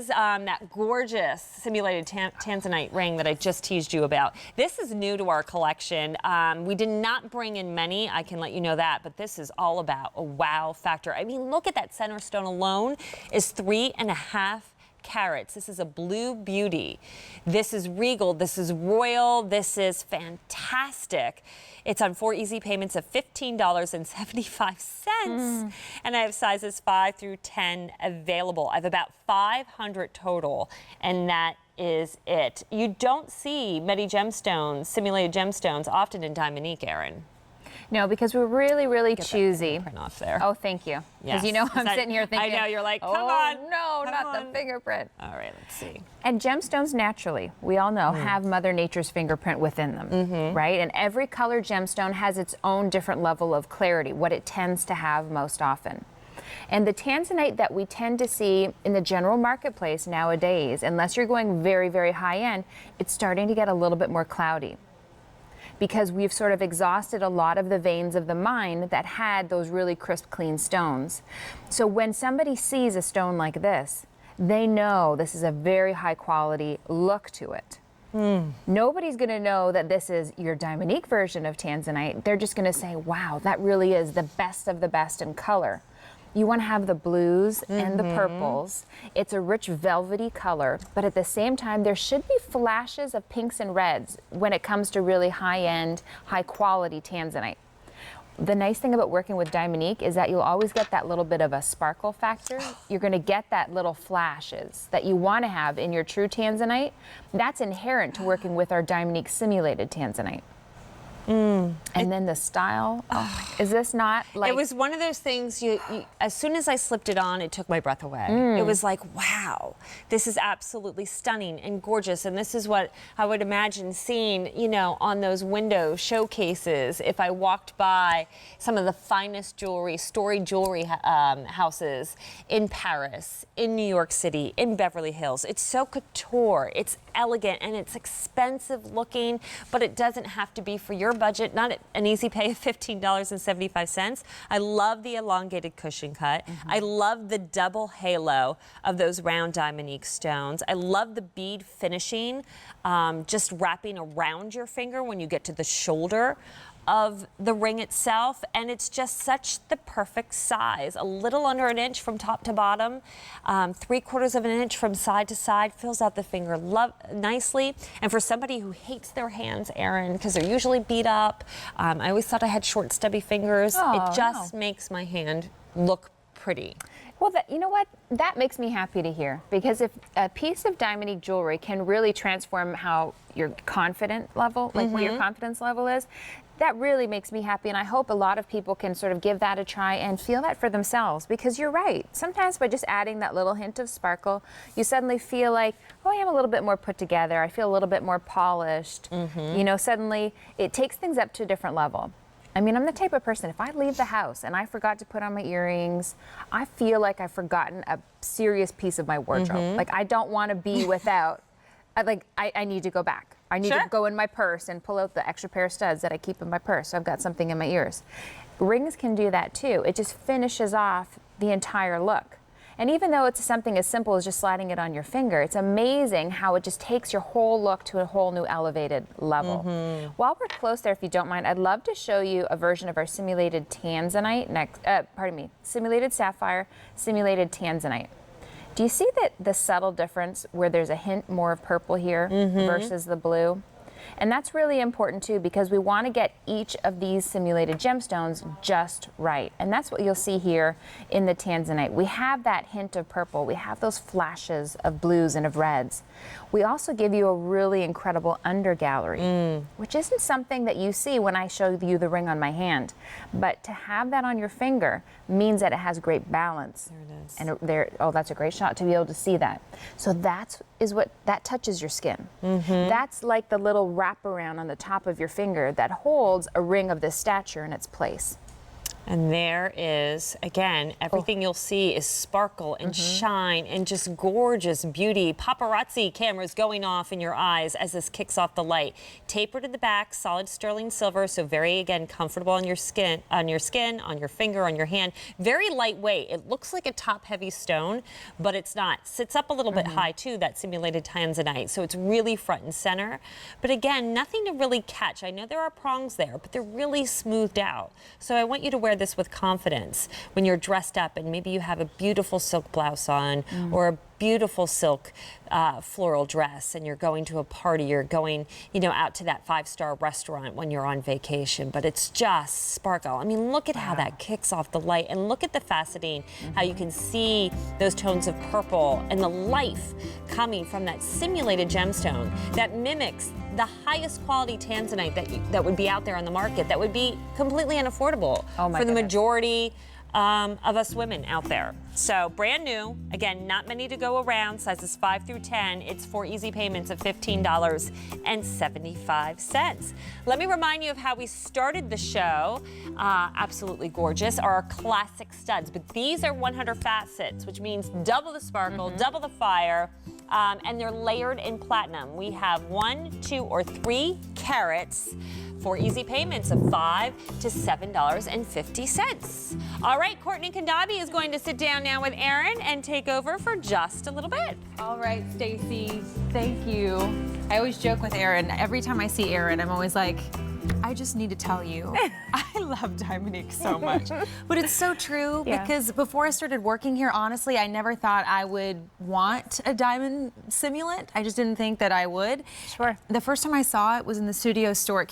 is that gorgeous simulated Tanzanite ring that I just teased you about. This is new to our collection. We did not bring in many, I can let you know that, but this is all about a wow factor. I mean, look at that center stone alone is 3.5 carats. This is a blue beauty. This is regal. This is royal. This is fantastic. It's on 4 easy payments of $15.75. And I have sizes 5 through 10 available. I have about 500 total, and that is it. You don't see many gemstones, simulated gemstones, often in Diamonique, Erin. No, because we're really, really choosy. Print off there. Oh, thank you. Because Yes. you know I'm sitting here thinking. I know, you're like, come oh, on. no, come not on. the fingerprint. All right, let's see. And gemstones naturally, we all know, have Mother Nature's fingerprint within them, right? And every color gemstone has its own different level of clarity, what it tends to have most often. And the Tanzanite that we tend to see in the general marketplace nowadays, unless you're going very, very high end, it's starting to get a little bit more cloudy, because we've sort of exhausted a lot of the veins of the mine that had those really crisp, clean stones. So when somebody sees a stone like this, they know this is a very high quality look to it. Nobody's going to know that this is your Diamonique version of Tanzanite. They're just going to say, wow, that really is the best of the best in color. You want to have the blues and the purples. It's a rich velvety color, but at the same time, there should be flashes of pinks and reds when it comes to really high-end, high-quality Tanzanite. The nice thing about working with Diamonique is that you'll always get that little bit of a sparkle factor. You're going to get that little flashes that you want to have in your true Tanzanite. That's inherent to working with our Diamonique simulated Tanzanite. And then the style, is this not like... It was one of those things, as soon as I slipped it on, it took my breath away. It was like, wow, this is absolutely stunning and gorgeous. And this is what I would imagine seeing, you know, on those window showcases if I walked by some of the finest jewelry, storied jewelry houses in Paris, in New York City, in Beverly Hills. It's so couture, it's elegant, and it's expensive looking, but it doesn't have to be for your budget, not an easy pay of $15.75. I love the elongated cushion cut. I love the double halo of those round Diamonique stones. I love the bead finishing, just wrapping around your finger when you get to the shoulder of the ring itself, and it's just such the perfect size. A little under an inch from top to bottom, 3/4 of an inch from side to side, fills out the finger nicely. And for somebody who hates their hands, Erin, because they're usually beat up, I always thought I had short, stubby fingers. It just makes my hand look pretty. Well, you know what? That makes me happy to hear, because if a piece of Diamonique jewelry can really transform how your confident level, like what your confidence level is, that really makes me happy. And I hope a lot of people can sort of give that a try and feel that for themselves, because you're right. Sometimes by just adding that little hint of sparkle, you suddenly feel like, oh, I am a little bit more put together. I feel a little bit more polished. You know, suddenly it takes things up to a different level. I mean, I'm the type of person, if I leave the house and I forgot to put on my earrings, I feel like I've forgotten a serious piece of my wardrobe. Like, I don't want to be without, I need to go back. I need to go in my purse and pull out the extra pair of studs that I keep in my purse, so I've got something in my ears. Rings can do that too. It just finishes off the entire look. And even though it's something as simple as just sliding it on your finger, it's amazing how it just takes your whole look to a whole new elevated level. While we're close there, if you don't mind, I'd love to show you a version of our simulated Tanzanite simulated sapphire, simulated Tanzanite. Do you see that the subtle difference where there's a hint more of purple here versus the blue? And that's really important too, because we want to get each of these simulated gemstones just right. And that's what you'll see here in the Tanzanite. We have that hint of purple. We have those flashes of blues and of reds. We also give you a really incredible undergallery, which isn't something that you see when I show you the ring on my hand. But to have that on your finger means that it has great balance. There it is. And oh, that's a great shot to be able to see that. So that touches your skin. That's like the little wraparound on the top of your finger that holds a ring of this stature in its place. And there is, again, everything you'll see is sparkle and shine and just gorgeous beauty. Paparazzi cameras going off in your eyes as this kicks off the light. Tapered at the back, solid sterling silver, so very, again, comfortable on your skin, on your finger, on your hand. Very lightweight. It looks like a top-heavy stone, but it's not. Sits up a little bit high, too, that simulated Tanzanite, so it's really front and center. But again, nothing to really catch. I know there are prongs there, but they're really smoothed out. So I want you to wear this with confidence when you're dressed up and maybe you have a beautiful silk blouse on or a beautiful silk floral dress and you're going to a party, you're going, you know, out to that 5-star restaurant when you're on vacation, but it's just sparkle. I mean, look at how that kicks off the light, and look at the faceting, how you can see those tones of purple and the life coming from that simulated gemstone that mimics the highest quality Tanzanite that would be out there on the market, that would be completely unaffordable for the majority of us women out there. So brand new, again, not many to go around, sizes 5 through 10. It's 4 easy payments of $15.75. Let me remind you of how we started the show. Absolutely gorgeous are our classic studs, but these are 100 facets, which means double the sparkle, double the fire, and they're layered in platinum. We have 1, 2, or 3 carats. 4 easy payments of $5 to $7.50. All right, Courtney Kandabi is going to sit down now with Erin and take over for just a little bit. All right, Stacy, thank you. I always joke with Erin. Every time I see Erin, I'm always like, I just need to tell you, I love Diamonique so much. But it's so true because before I started working here, honestly, I never thought I would want a diamond simulant. I just didn't think that I would. Sure. The first time I saw it was in the studio store at